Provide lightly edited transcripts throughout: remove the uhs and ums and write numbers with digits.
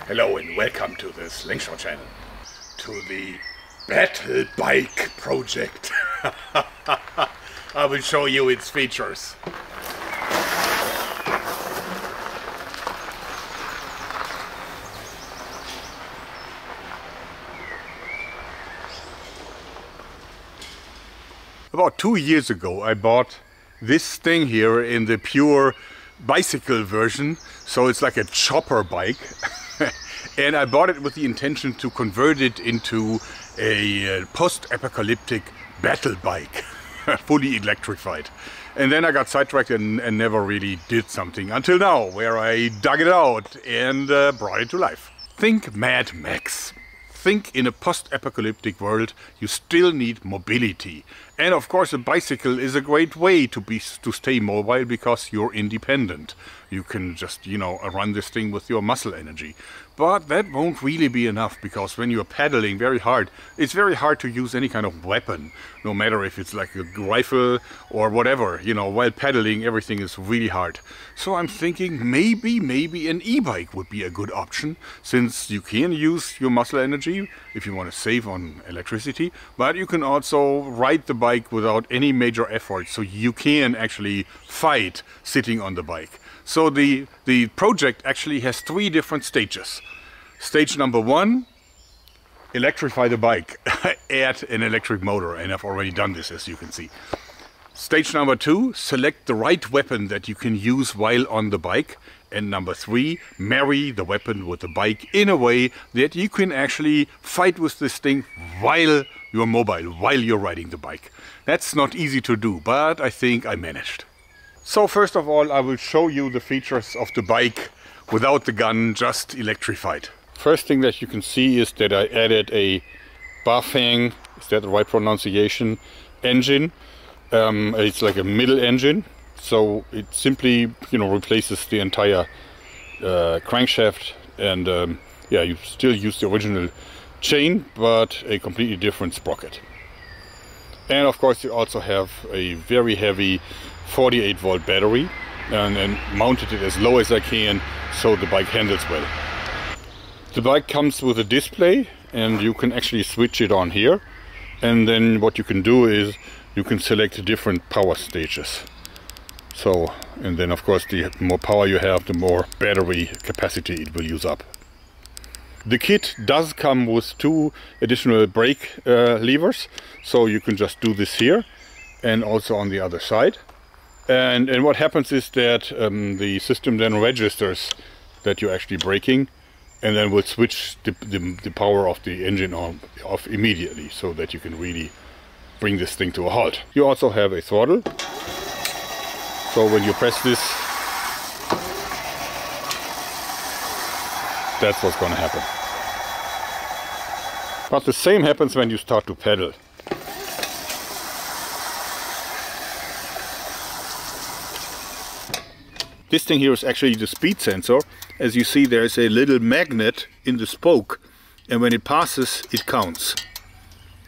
Hello and welcome to the Slingshot channel, to the Battle Bike project. I will show you its features. About 2 years ago I bought this thing here in the pure bicycle version, so it's like a chopper bike. And I bought it with the intention to convert it into a post-apocalyptic battle bike, fully electrified. And then I got sidetracked and never really did something until now, where I dug it out and brought it to life. Think Mad Max. Think in a post-apocalyptic world you still need mobility. And of course a bicycle is a great way to stay mobile because you're independent. You can just, run this thing with your muscle energy. But that won't really be enough, because when you're pedaling very hard, it's very hard to use any kind of weapon, no matter if it's like a rifle or whatever. While pedaling everything is really hard. So I'm thinking maybe an e-bike would be a good option, since you can use your muscle energy if you want to save on electricity, but you can also ride the bike without any major effort, so you can actually fight sitting on the bike. So the project actually has 3 different stages. Stage number 1, electrify the bike, add an electric motor, and I've already done this, as you can see. Stage number 2, select the right weapon that you can use while on the bike. And number 3, marry the weapon with the bike in a way that you can actually fight with this thing while you're mobile, while you're riding the bike. That's not easy to do, but I think I managed. So first of all, I will show you the features of the bike without the gun, just electrified. First thing that you can see is that I added a Bafang, is that the right pronunciation, engine. It's like a middle engine, so it simply replaces the entire crankshaft, and you still use the original chain, but a completely different sprocket. And of course you also have a very heavy 48 volt battery, and mounted it as low as I can so the bike handles well. The bike comes with a display, and you can actually switch it on here, and then what you can do is you can select different power stages. So, and then of course the more power you have, the more battery capacity it will use up. The kit does come with 2 additional brake levers, so you can just do this here and also on the other side. And what happens is that the system then registers that you're actually braking, and then will switch the power of the engine off immediately, so that you can really bring this thing to a halt. You also have a throttle, so when you press this, that's what's going to happen. But the same happens when you start to pedal. This thing here is actually the speed sensor. As you see, there's a little magnet in the spoke, and when it passes, it counts.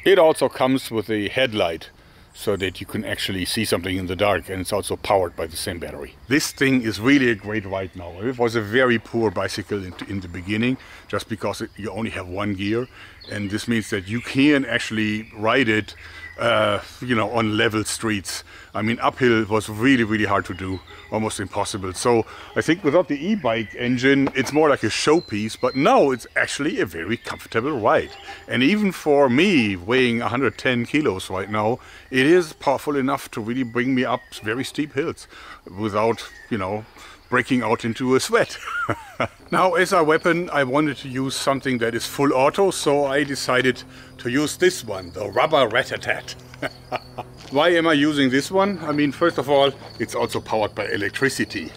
It also comes with a headlight, so that you can actually see something in the dark, and it's also powered by the same battery. This thing is really a great ride now. It was a very poor bicycle in the beginning, just because you only have 1 gear, and this means that you can actually ride it on level streets. I mean, uphill was really hard to do, almost impossible. So I think without the e-bike engine, it's more like a showpiece, but now it's actually a very comfortable ride. And even for me, weighing 110 kilos right now, it is powerful enough to really bring me up very steep hills without, breaking out into a sweat. Now, as a weapon, I wanted to use something that is full auto, so I decided to use this one, the rubber rat-a-tat. Why am I using this one? I mean, first of all, it's also powered by electricity.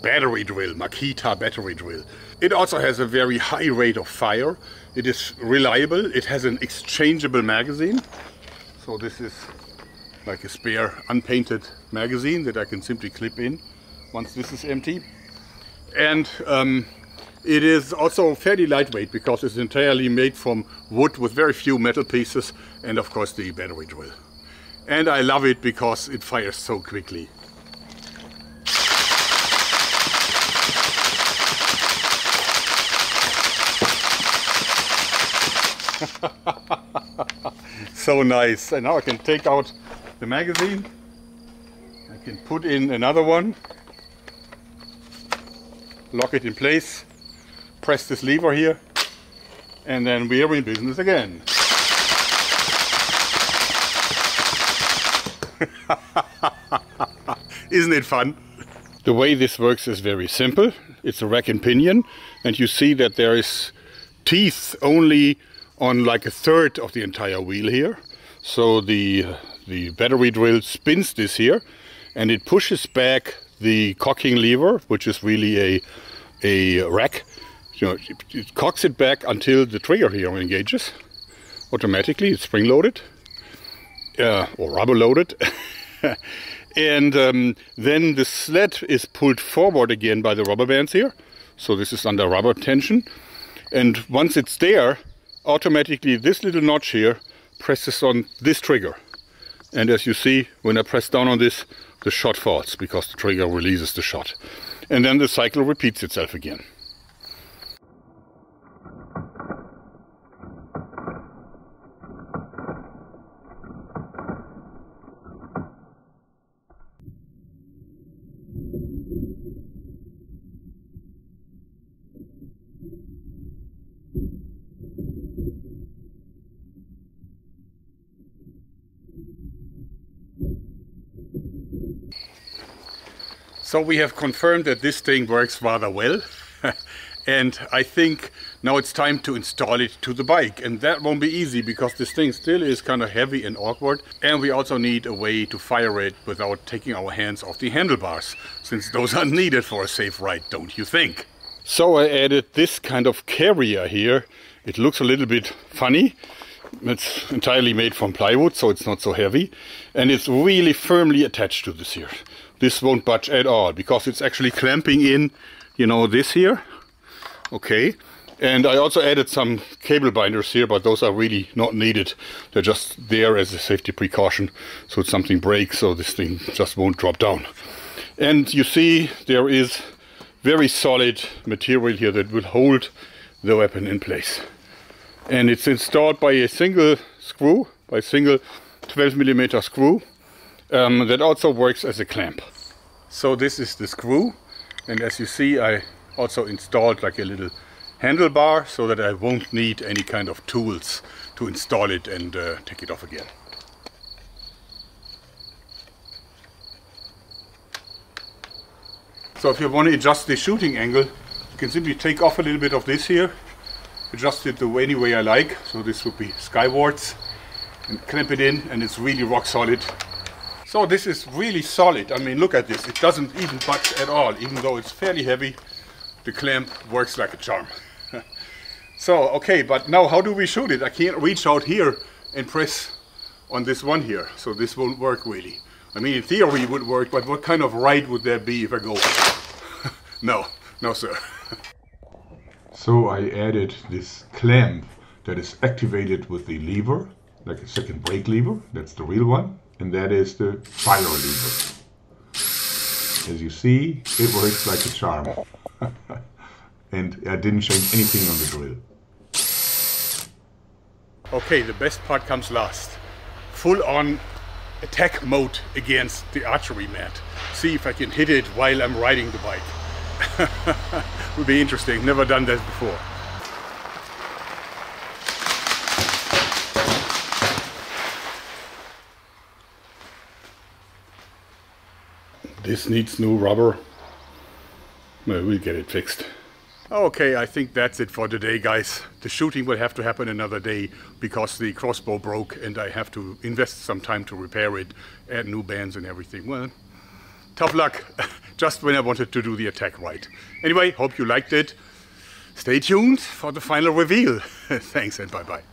Battery drill, Makita battery drill. It also has a very high rate of fire. It is reliable. It has an exchangeable magazine. So this is like a spare unpainted magazine that I can simply clip in once this is empty. And it is also fairly lightweight, because it's entirely made from wood with very few metal pieces, and of course the battery drill. And I love it because it fires so quickly. So nice. And now I can take out the magazine. I can put in another one. Lock it in place. Press this lever here. And then we are in business again. Isn't it fun? The way this works is very simple. It's a rack and pinion, and you see that there is teeth only on like a third of the entire wheel here. So the battery drill spins this here, and it pushes back the cocking lever, which is really a rack. You know, it cocks it back until the trigger here engages automatically. It's spring loaded or rubber loaded. And then the sled is pulled forward again by the rubber bands here. So this is under rubber tension. And once it's there, automatically this little notch here presses on this trigger. And as you see, when I press down on this, the shot falls because the trigger releases the shot. And then the cycle repeats itself again. So we have confirmed that this thing works rather well. And I think now it's time to install it to the bike. And that won't be easy because this thing still is kind of heavy and awkward. And we also need a way to fire it without taking our hands off the handlebars, since those are needed for a safe ride, don't you think? So I added this kind of carrier here. It looks a little bit funny. It's entirely made from plywood, so it's not so heavy. And it's really firmly attached to this here. This won't budge at all because it's actually clamping in, you know, this here. Okay. And I also added some cable binders here, but those are really not needed. They're just there as a safety precaution. So if something breaks, so this thing just won't drop down. And you see there is very solid material here that will hold the weapon in place. And it's installed by a single screw, by a single 12mm screw. That also works as a clamp. So this is the screw, and as you see I also installed like a little handlebar so that I won't need any kind of tools to install it and take it off again. So if you want to adjust the shooting angle, you can simply take off a little bit of this here, adjust it any way I like, so this would be skywards, and clamp it in, and it's really rock solid. So this is really solid. I mean, look at this. It doesn't even budge at all, even though it's fairly heavy. The clamp works like a charm. So, okay, but now how do we shoot it? I can't reach out here and press on this one here, so this won't work really. I mean, in theory it would work, but what kind of ride would there be if I go? No sir. So I added this clamp that is activated with the lever, like a second brake lever. That's the real one. And that is the fire lever. As you see, it works like a charm. And I didn't change anything on the drill. Okay, the best part comes last. Full on attack mode against the archery mat. See if I can hit it while I'm riding the bike. Would be interesting, never done that before. This needs new rubber. Well, we'll get it fixed. Okay, I think that's it for today, guys. The shooting will have to happen another day because the crossbow broke and I have to invest some time to repair it, add new bands and everything. Well, tough luck. Just when I wanted to do the attack right. Anyway, hope you liked it. Stay tuned for the final reveal. Thanks and bye-bye.